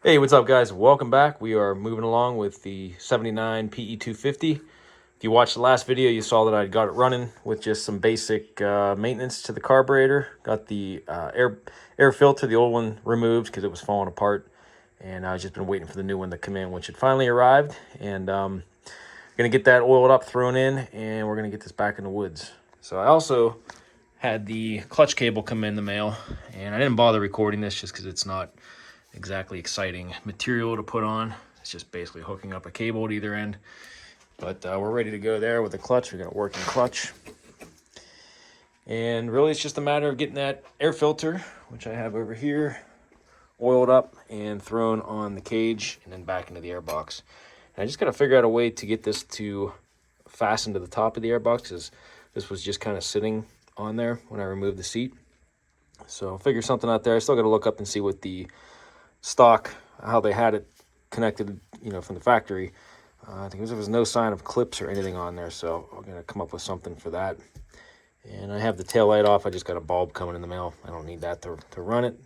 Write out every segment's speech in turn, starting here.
Hey, what's up, guys? Welcome back. We are moving along with the 79 PE250. If you watched the last video, you saw that I got it running with just some basic maintenance to the carburetor. Got the air filter, the old one, removed because it was falling apart, and I've just been waiting for the new one to come in, which had finally arrived. And gonna get that oiled up, thrown in, and we're gonna get this back in the woods. So I also had the clutch cable come in the mail, and I didn't bother recording this just because it's not exactly exciting material to put on. It's just basically hooking up a cable at either end. But we're ready to go there with the clutch. We got a working clutch. And really it's just a matter of getting that air filter, which I have over here, oiled up and thrown on the cage and then back into the airbox. And I just got to figure out a way to get this to fasten to the top of the airbox because this was just kind of sitting on there when I removed the seat. So I'll figure something out there. I still got to look up and see what the stock, how they had it connected, from the factory. I think there was no sign of clips or anything on there, so I'm gonna come up with something for that. And I have the tail light off. I just got a bulb coming in the mail. I don't need that to run it,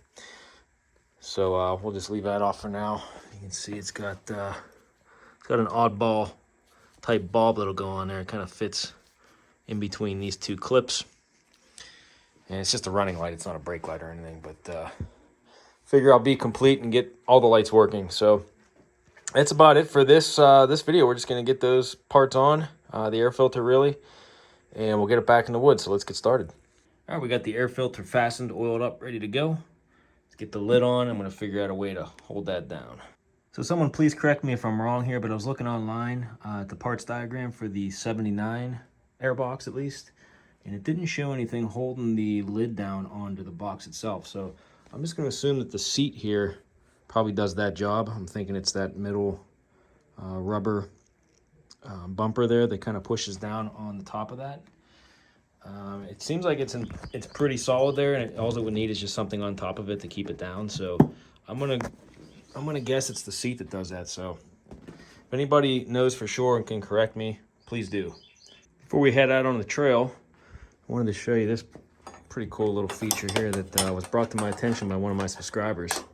so we'll just leave that off for now. You can see it's got an oddball type bulb that'll go on there. It kind of fits in between these two clips, and it's just a running light. It's not a brake light or anything, but figure I'll be complete and get all the lights working. So that's about it for this this video. We're just gonna get those parts on, the air filter really, and we'll get it back in the woods. So let's get started. All right, we got the air filter fastened, oiled up, ready to go. Let's get the lid on. I'm gonna figure out a way to hold that down. So someone please correct me if I'm wrong here, but I was looking online at the parts diagram for the 79 Airbox at least, and it didn't show anything holding the lid down onto the box itself. So I'm just going to assume that the seat here probably does that job. I'm thinking it's that middle rubber bumper there that kind of pushes down on the top of that. It seems like it's pretty solid there, and all it would need is just something on top of it to keep it down. So I'm gonna guess it's the seat that does that. So if anybody knows for sure and can correct me, please do. Before we head out on the trail, I wanted to show you this pretty cool little feature here that was brought to my attention by one of my subscribers.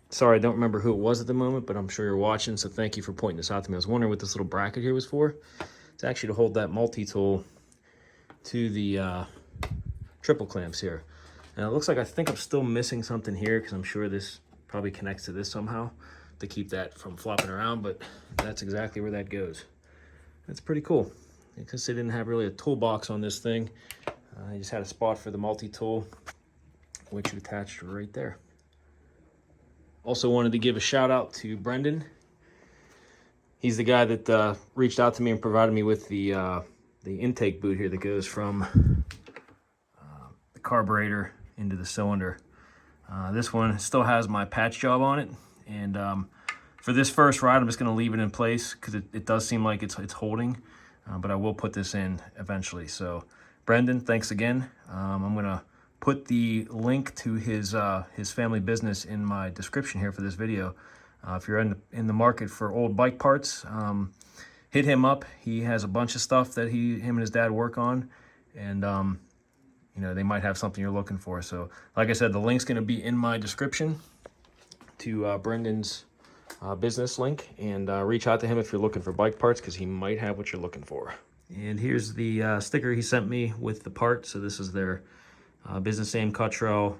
Sorry, I don't remember who it was at the moment, but I'm sure you're watching, so thank you for pointing this out to me. I was wondering what this little bracket here was for. It's actually to hold that multi-tool to the triple clamps here. And it looks like I think I'm still missing something here because I'm sure this probably connects to this somehow to keep that from flopping around, but that's exactly where that goes. That's pretty cool. Because they didn't have really a toolbox on this thing, I just had a spot for the multi-tool, which is attached right there. Also wanted to give a shout out to Brendan. He's the guy that reached out to me and provided me with the intake boot here that goes from the carburetor into the cylinder. This one still has my patch job on it, and for this first ride I'm just going to leave it in place because it does seem like it's holding, but I will put this in eventually. So Brendan, thanks again. I'm going to put the link to his family business in my description here for this video. If you're in the market for old bike parts, hit him up. He has a bunch of stuff that him and his dad work on, and they might have something you're looking for. So like I said, the link's going to be in my description to Brendan's business link, and reach out to him if you're looking for bike parts because he might have what you're looking for. And here's the sticker he sent me with the part. So this is their business name, Cautrell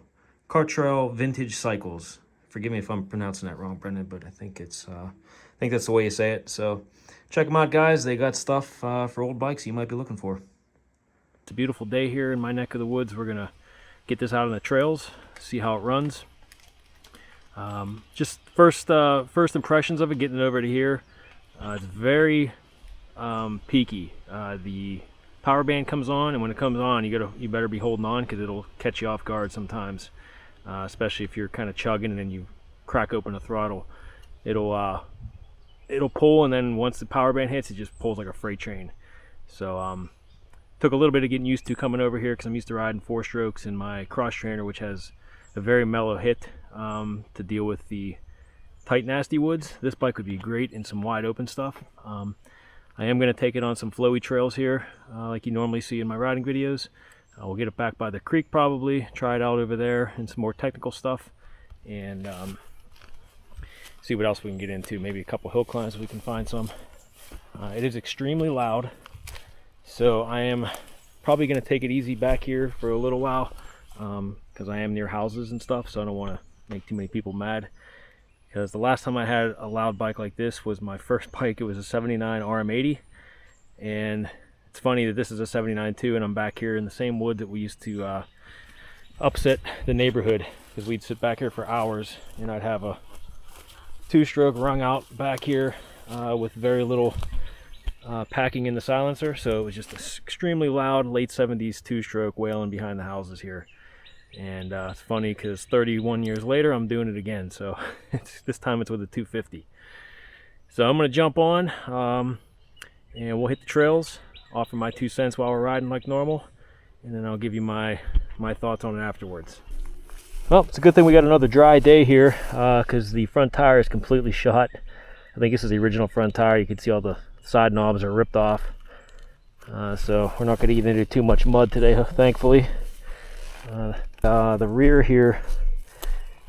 Vintage Cycles. Forgive me if I'm pronouncing that wrong, Brendan, but I think that's the way you say it. So check them out, guys. They got stuff for old bikes you might be looking for. It's a beautiful day here in my neck of the woods. We're gonna get this out on the trails, see how it runs. Just first impressions of it, getting it over to here. It's very peaky. The power band comes on, and when it comes on, you better be holding on because it'll catch you off guard sometimes, especially if you're kind of chugging and then you crack open the throttle. It'll pull, and then once the power band hits, it just pulls like a freight train. So took a little bit of getting used to coming over here because I'm used to riding 4-strokes in my cross trainer, which has a very mellow hit to deal with the tight nasty woods. This bike would be great in some wide open stuff. I am going to take it on some flowy trails here, like you normally see in my riding videos. We'll get it back by the creek probably, try it out over there and some more technical stuff, and see what else we can get into. Maybe a couple hill climbs if we can find some. It is extremely loud, so I am probably going to take it easy back here for a little while, because I am near houses and stuff, so I don't want to make too many people mad. Because the last time I had a loud bike like this was my first bike. It was a 79 RM80, and it's funny that this is a 79 too, and I'm back here in the same wood that we used to upset the neighborhood, because we'd sit back here for hours and I'd have a 2-stroke wrung out back here with very little packing in the silencer, so it was just an extremely loud late 70s 2-stroke wailing behind the houses here. And it's funny because 31 years later I'm doing it again, so this time it's with a 250. So I'm going to jump on and we'll hit the trails, offer my 2 cents while we're riding like normal, and then I'll give you my thoughts on it afterwards. Well, it's a good thing we got another dry day here, because the front tire is completely shot. I think this is the original front tire. You can see all the side knobs are ripped off, so we're not going to get into too much mud today, thankfully. The rear here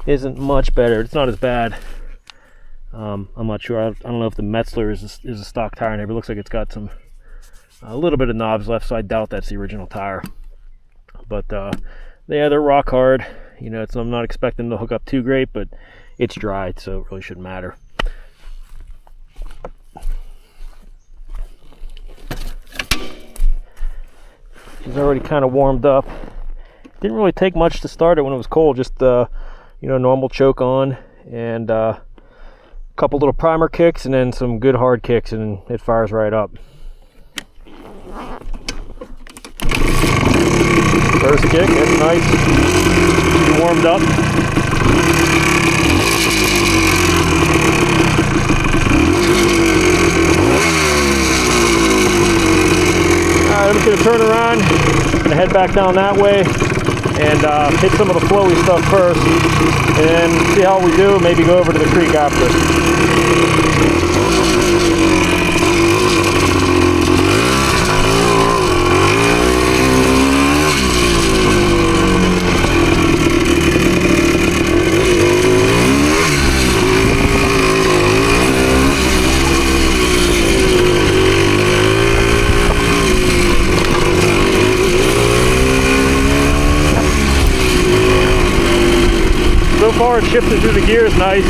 isn't much better. It's not as bad. I'm not sure. I don't know if the Metzler is a stock tire in here, but it looks like it's got a little bit of knobs left, so I doubt that's the original tire. But yeah, they're rock hard. You know, I'm not expecting to hook up too great, but it's dry, so it really shouldn't matter. She's already kind of warmed up. Didn't really take much to start it when it was cold. Just you know, normal choke on and a couple little primer kicks, and then some good hard kicks, and it fires right up. First kick, that's nice. She warmed up. Alright, I'm just going to turn around and head back down that way and hit some of the flowy stuff first, and then see how we do. Maybe go over to the creek after. So far, it's shifted through the gears nice.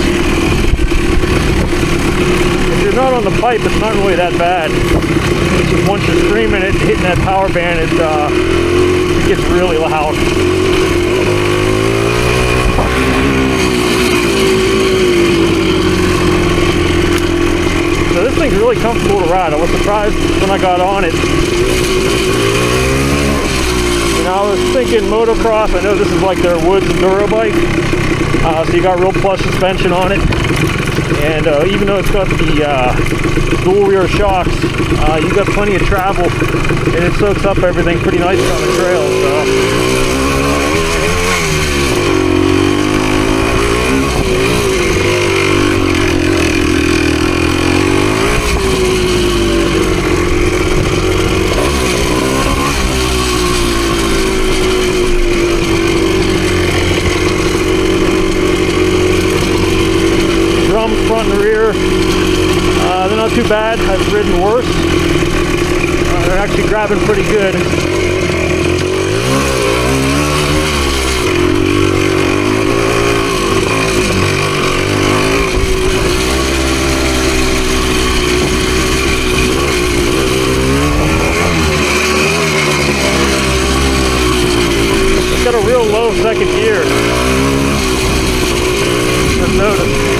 If you're not on the pipe, it's not really that bad. It's just once you're screaming it, hitting that power band, it gets really loud. So this thing's really comfortable to ride. I was surprised when I got on it. You know, I was thinking motocross. I know this is like their woods enduro bike. So you got real plush suspension on it, and even though it's got the dual rear shocks, you got plenty of travel, and it soaks up everything pretty nice on the trail. Front and rear, they're not too bad. I've ridden worse. They're actually grabbing pretty good. It's got a real low second gear. Just noticed.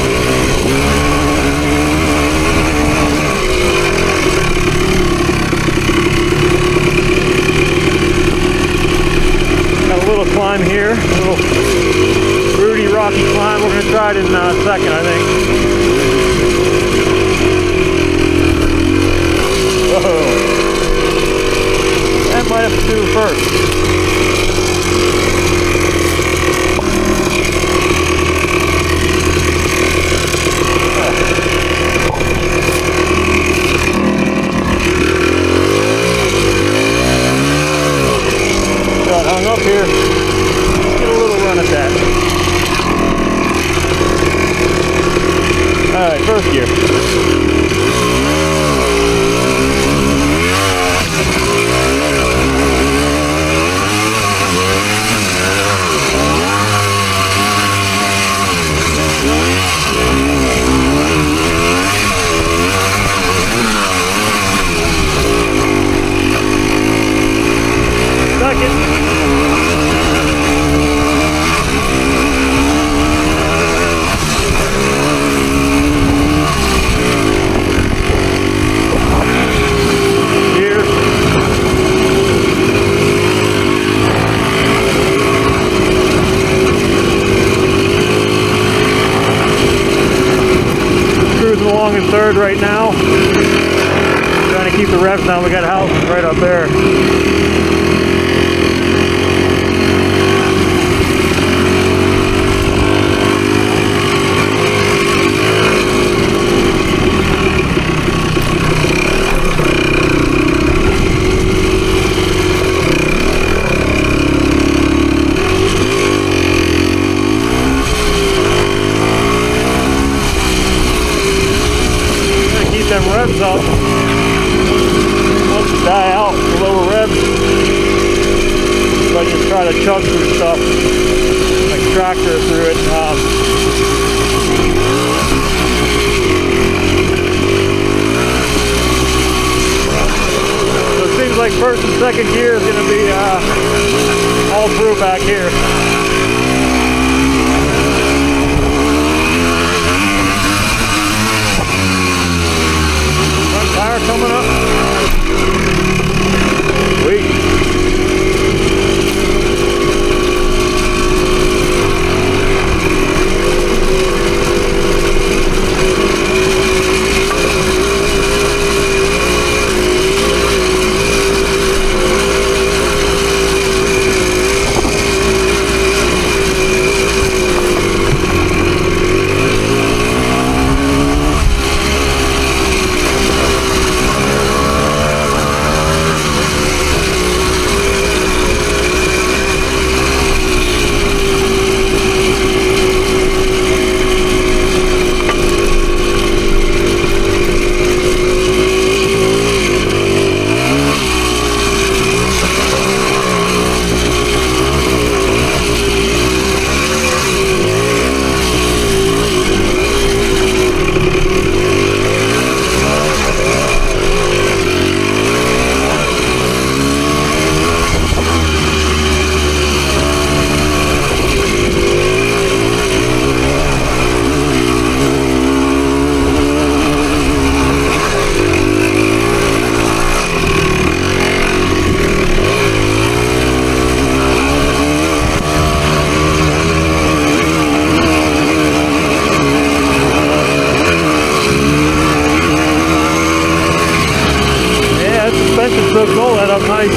Got a little climb here, a little rooty, rocky climb. We're going to try it in a second, I think. Whoa. That might have to do first. Hung up here. Let's get a little run at that. first gear. Along in third right now. Trying to keep the revs down. We got houses right up there. Them revs up. Once you die out, the lower revs. So I just try to chug through stuff, like tractor through it. So it seems like first and second gear is going to be all through back here. Tire coming up. Sweet. Soaks all that up nice.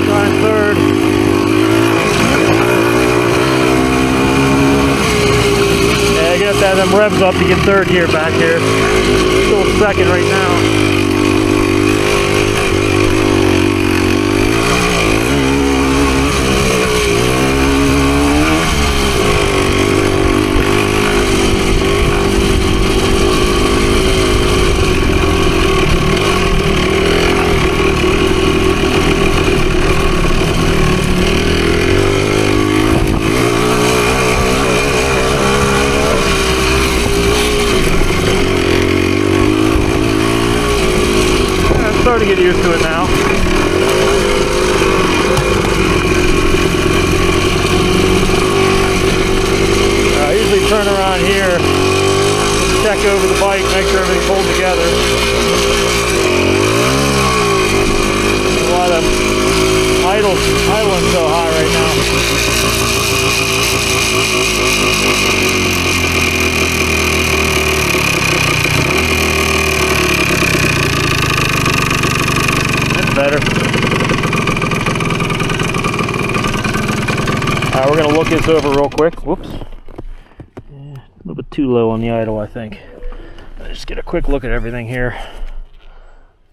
Trying third. Yeah, you gotta have them revs up to get third gear back here. Still second right now. Starting to get used to it now. I usually turn around here, check over the bike, make sure everything's pulled together. A lot of idling so high right now. Better. Alright, we're going to look this over real quick. Whoops. Yeah, a little bit too low on the idle, I think. Let's just get a quick look at everything here,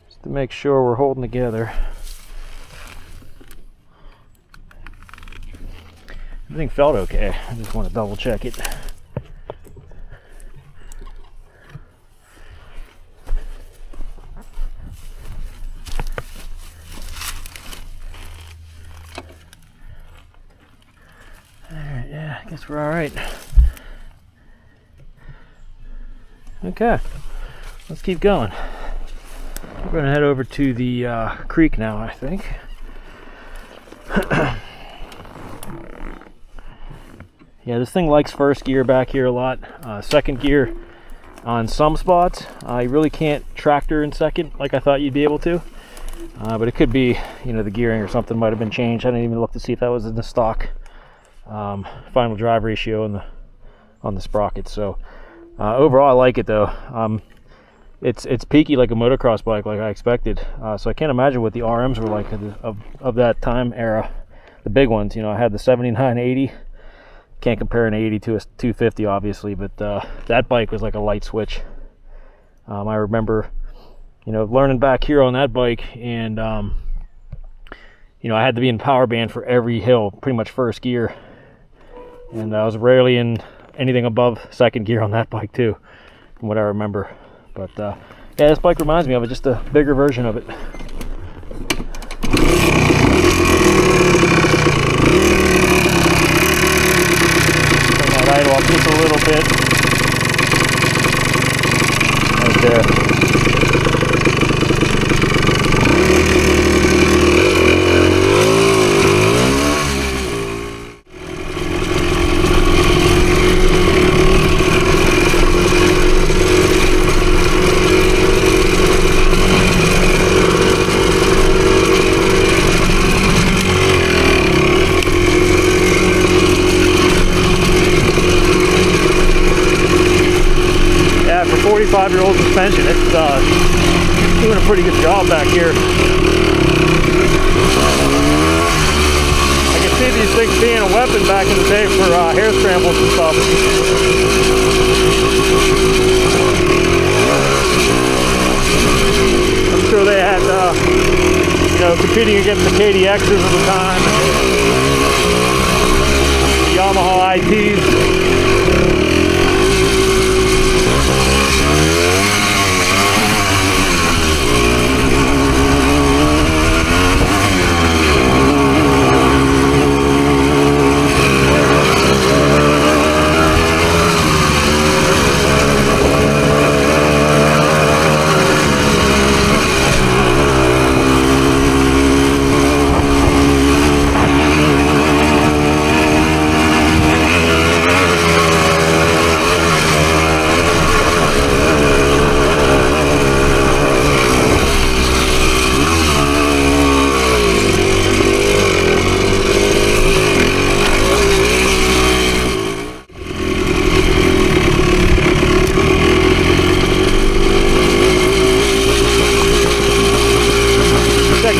just to make sure we're holding together. Everything felt okay. I just want to double check it. Alright, yeah, I guess we're alright. Okay, let's keep going. We're going to head over to the creek now, I think. Yeah, this thing likes first gear back here a lot. Second gear on some spots. You really can't tractor in second like I thought you'd be able to. But it could be, you know, the gearing or something might have been changed. I didn't even look to see if that was in the stock final drive ratio on the sprocket. So overall, I like it though. It's peaky like a motocross bike, like I expected. So I can't imagine what the RMs were like of that time era. The big ones, you know, I had the 7980. Can't compare an 80 to a 250, obviously, but that bike was like a light switch. I remember, you know, learning back here on that bike, and you know, I had to be in power band for every hill, pretty much first gear, and I was rarely in anything above second gear on that bike too, from what I remember. But yeah, this bike reminds me of it, just a bigger version of it. Idle up just a little bit right there. For 45-year-old suspension, it's doing a pretty good job back here. I can see these things being a weapon back in the day for hair scrambles and stuff. I'm sure they had, you know, competing against the KDXs at the time, the Yamaha ITs.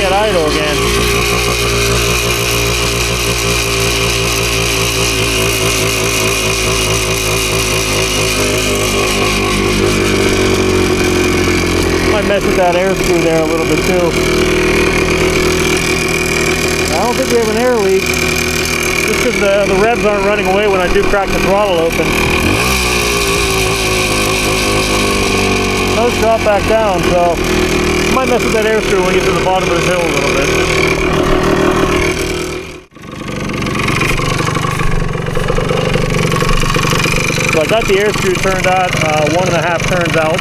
Idle again. Might mess with that air screw there a little bit too. I don't think we have an air leak, just because the revs aren't running away when I do crack the throttle open. Those drop back down, so might mess with that air screw when we get to the bottom of the hill a little bit. So I got the air screw turned out 1.5 turns out.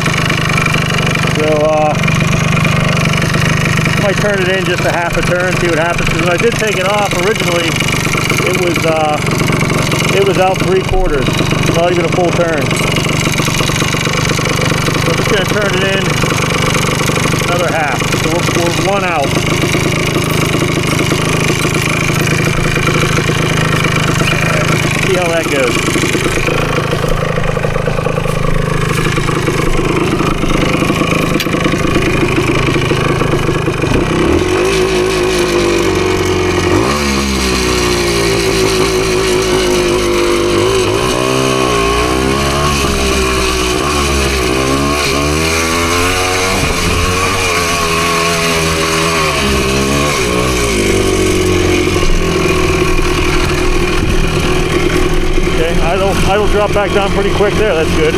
So might turn it in just a half a turn, see what happens. Because when I did take it off originally, it was out 3/4, not even a full turn. So I'm just going to turn it in another half. So we're one out. See how that goes. drop back down pretty quick there. That's good.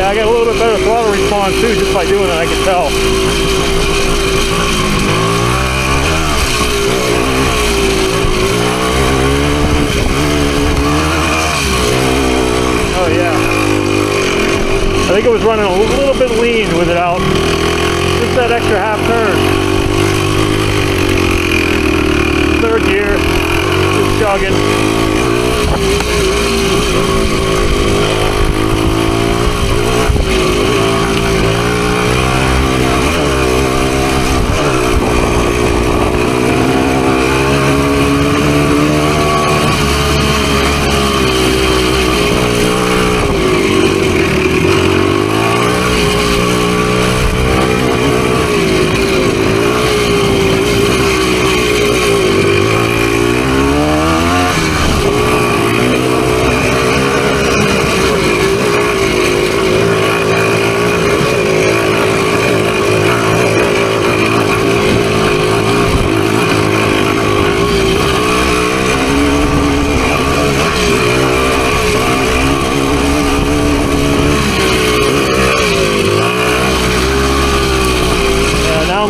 I got a little bit better throttle response too, just by doing it, I can tell. Oh yeah. I think it was running a little bit lean with it out. Just that extra half turn. Third gear, just jogging.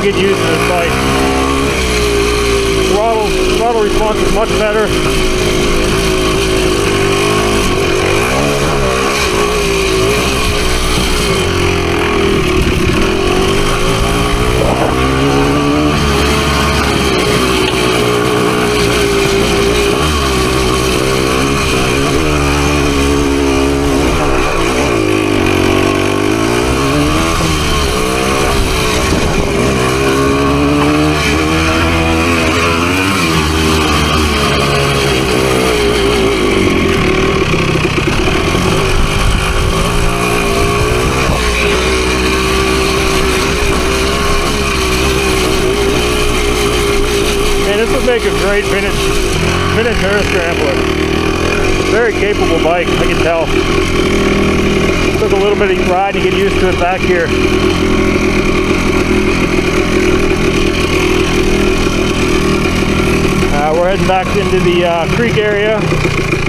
Get used to this bike. Throttle response is much better. Make a great vintage air scrambler. Very capable bike, I can tell. Took a little bit of ride to get used to it back here. We're heading back into the creek area.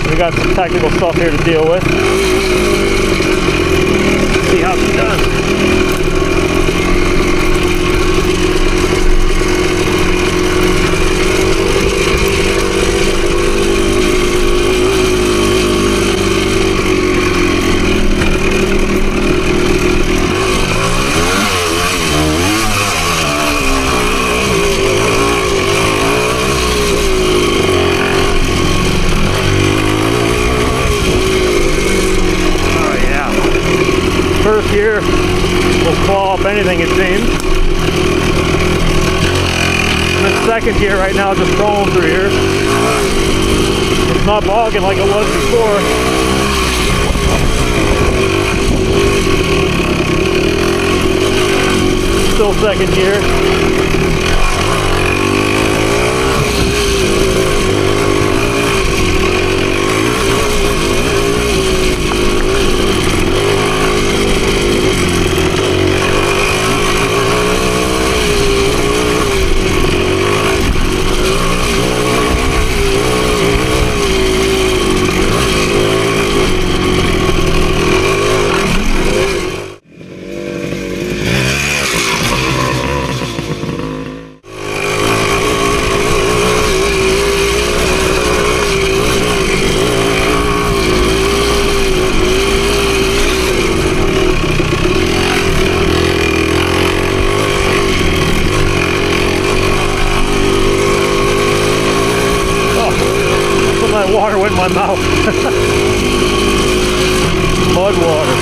We got some technical stuff here to deal with. See how she does. First gear will claw up anything, it seems. And then second gear right now just crawling through here. It's not bogging like it was before. Still second gear. Water went in my mouth. Mud water.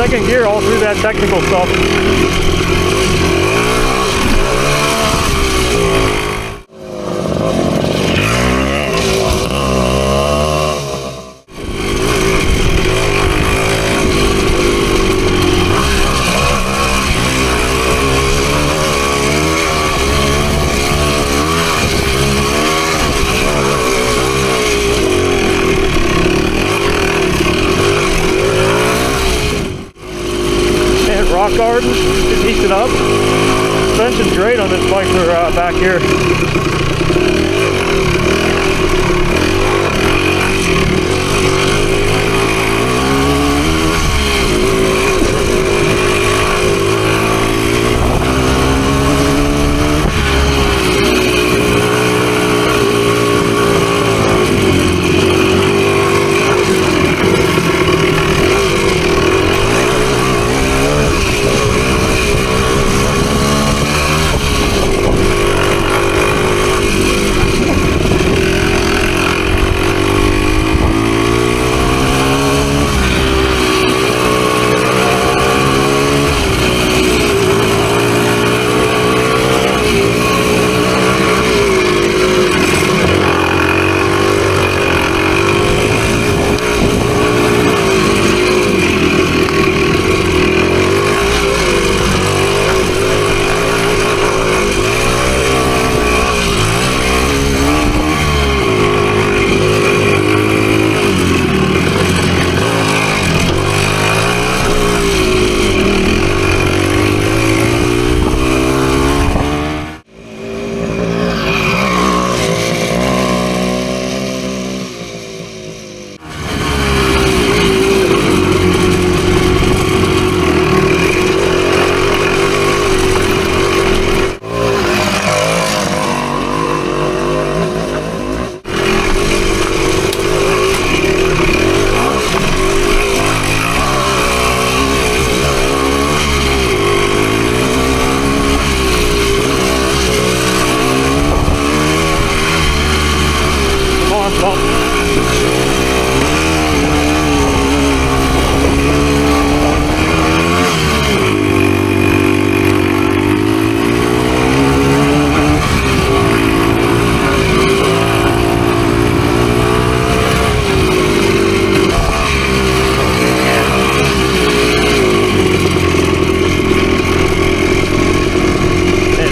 second gear all through that technical stuff. Rock garden, just heats it up. Suspension's great on this bike for back here.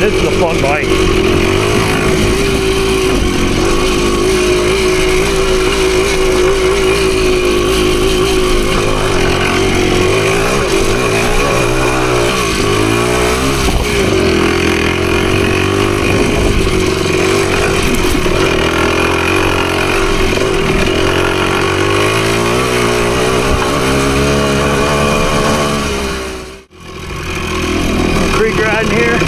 This is a fun bike. Creek riding here.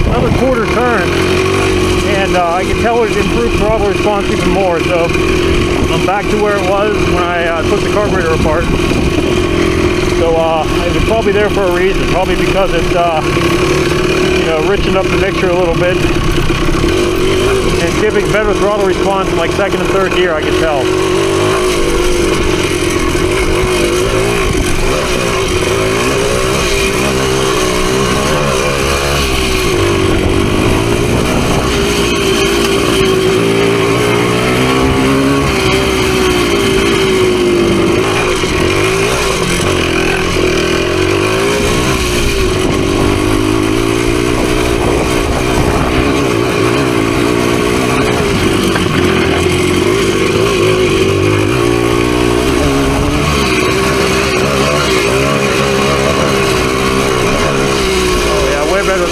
another quarter turn, and I can tell it improved throttle response even more. So I'm back to where it was when I took the carburetor apart. So it was probably there for a reason, probably because it's you know, richened up the mixture a little bit and giving better throttle response in like second and third gear, I can tell.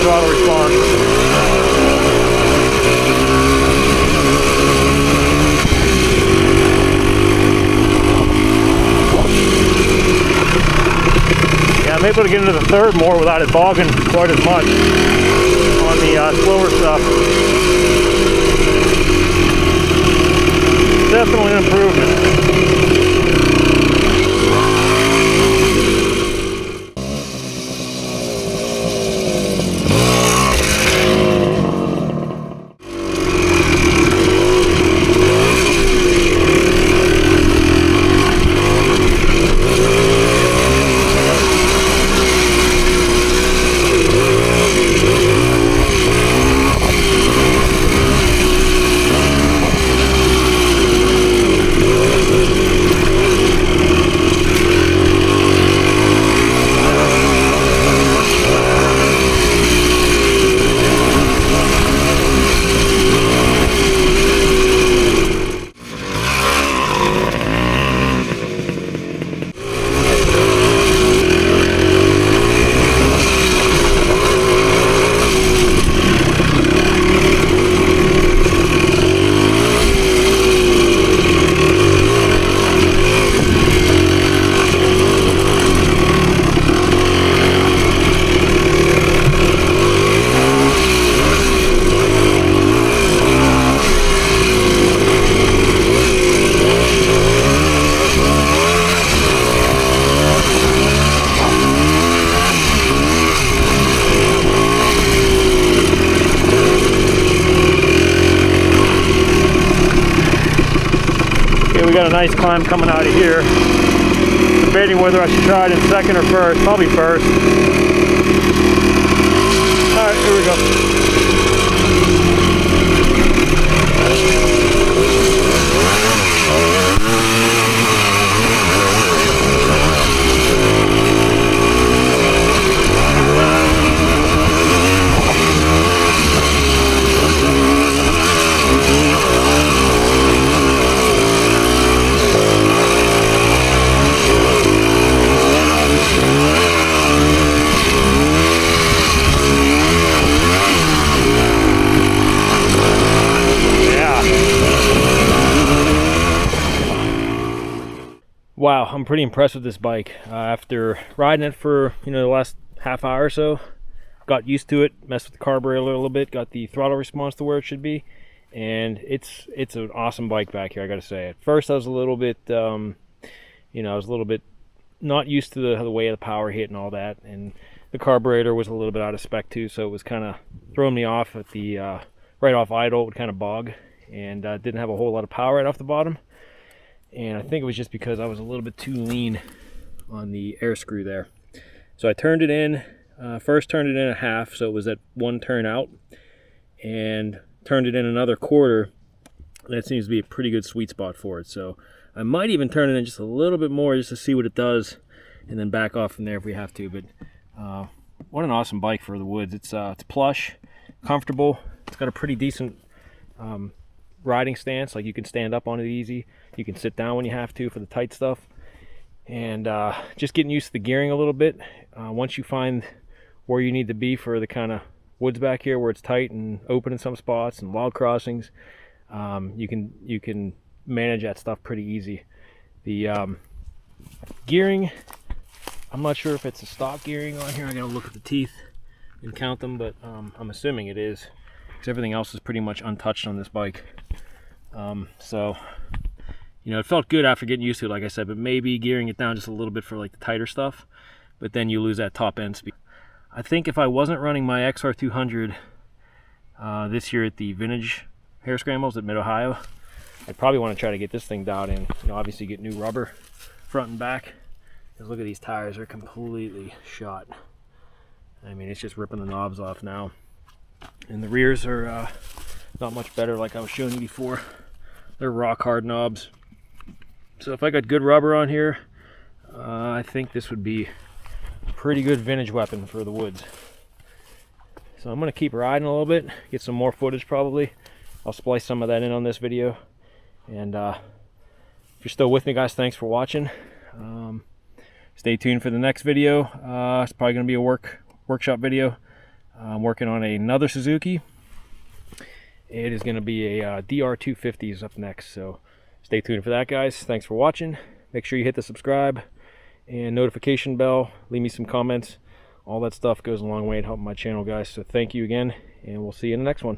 Throttle response. Yeah, I'm able to get into the third more without it bogging quite as much on the slower stuff. Definitely an improvement. We got a nice climb coming out of here. Debating whether I should try it in second or first. Probably first. Alright, here we go. Wow, I'm pretty impressed with this bike. After riding it for, you know, the last half hour or so, got used to it, messed with the carburetor a little bit, got the throttle response to where it should be, and it's an awesome bike back here, I gotta say. At first I was a little bit, you know, I was a little bit not used to the way the power hit and all that, and the carburetor was a little bit out of spec too, so it was kind of throwing me off at the right off idle. It would kind of bog, and didn't have a whole lot of power right off the bottom. And I think it was just because I was a little bit too lean on the air screw there. So I turned it in, first turned it in a half, so it was at one turn out, and turned it in another quarter. That seems to be a pretty good sweet spot for it. So I might even turn it in just a little bit more just to see what it does, and then back off from there if we have to. But what an awesome bike for the woods. It's plush, comfortable. It's got a pretty decent riding stance. Like, you can stand up on it easy. You can sit down when you have to for the tight stuff. And just getting used to the gearing a little bit. Once you find where you need to be for the kind of woods back here where it's tight and open in some spots and log crossings, you can manage that stuff pretty easy. The gearing, I'm not sure if it's a stock gearing on here. I gotta look at the teeth, and count them, but I'm assuming it is, because everything else is pretty much untouched on this bike. So, you know, it felt good after getting used to it, like I said, but maybe gearing it down just a little bit for like the tighter stuff, but then you lose that top end speed. I think if I wasn't running my XR200 this year at the Vintage Hare Scrambles at Mid-Ohio, I'd probably want to try to get this thing dialed in. You know, obviously get new rubber front and back. Because look at these tires, they're completely shot. I mean, it's just ripping the knobs off now. And the rears are not much better, like I was showing you before. They're rock hard knobs. So if I got good rubber on here, I think this would be a pretty good vintage weapon for the woods. So I'm going to keep riding a little bit, get some more footage probably. I'll splice some of that in on this video. And if you're still with me, guys, thanks for watching. Stay tuned for the next video. It's probably going to be a workshop video. I'm working on another Suzuki. It is going to be a DR250 is up next. So stay tuned for that, guys. Thanks for watching. Make sure you hit the subscribe and notification bell. Leave me some comments. All that stuff goes a long way in helping my channel, guys. So thank you again, and we'll see you in the next one.